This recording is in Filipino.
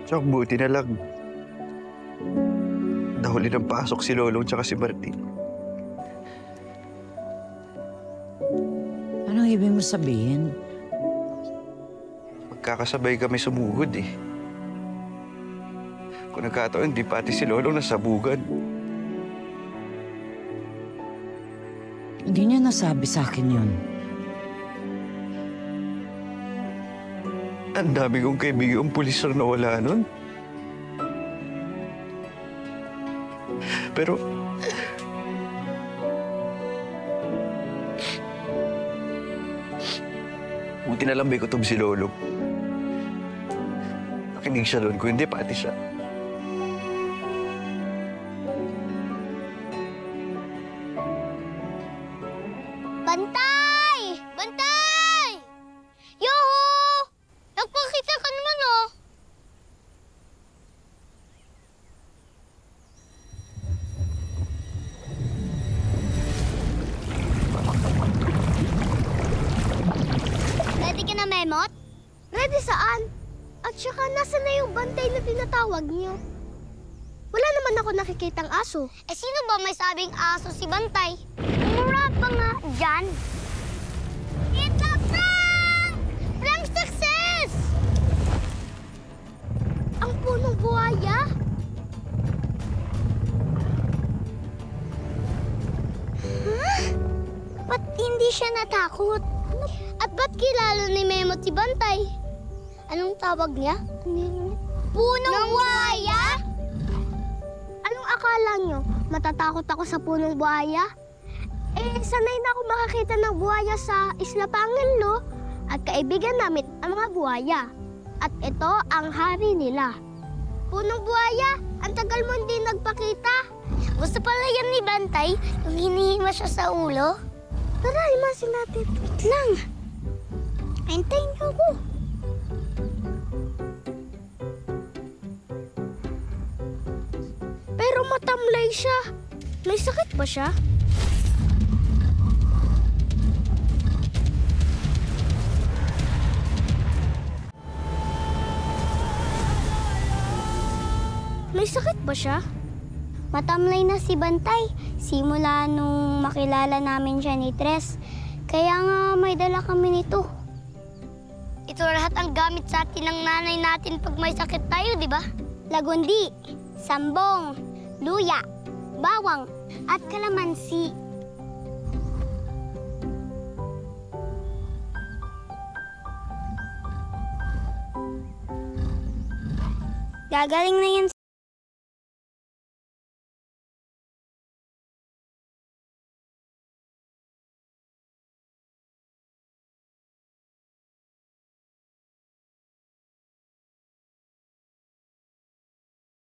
Tsaka buti na lang. Nahuli ng pasok si Lolong tsaka si Martin. Anong ibig mo sabihin? Magkakasabay kami sumuhod eh. Kung nagkataon, di pati si Lolong nasabugan. Hindi niya nasabi sa akin yun. Ang dami kong kaibigang pulis na nawala nun. Pero... buti na lang may kutob si Lolong. Nakinig siya doon, kung hindi pati siya. Bantay! Bantay! Yoho! Nagpakita ka naman, oh! Ready ka na, Memot? Ready saan? At saka, nasa na yung bantay na tinatawag niyo? Wala naman ako nakikitang aso. Eh, sino ba may sabing aso si Bantay? Umura pa nga dyan. It's a prank! Prank success! Ang punong buhaya? Huh? Ba't hindi siya natakot? At ba't kilala ni Memot si Bantay? Anong tawag niya? Punong buhaya? Anong akala nyo? Matatakot ako sa punong buhaya? Eh, sanay na ako makakita ng buhaya sa Isla Panginlo at kaibigan namin ang mga buhaya. At ito ang hari nila. Punong buhaya, ang tagal mo hindi nagpakita. Gusto pala yan ni Bantay, yung hinihima siya sa ulo. Tara, imasin natin. Wait lang. Hintayin niyo ako. Pero matamlay siya. May sakit ba siya? May sakit ba siya? Matamlay na si Bantay. Simula nung makilala namin siya ni Tres. Kaya nga may dala kami nito. Ito lahat ang gamit sa atin ng nanay natin pag may sakit tayo, di ba? Lagundi, sambong, luya, bawang, at kalamansi. Gagaling na yan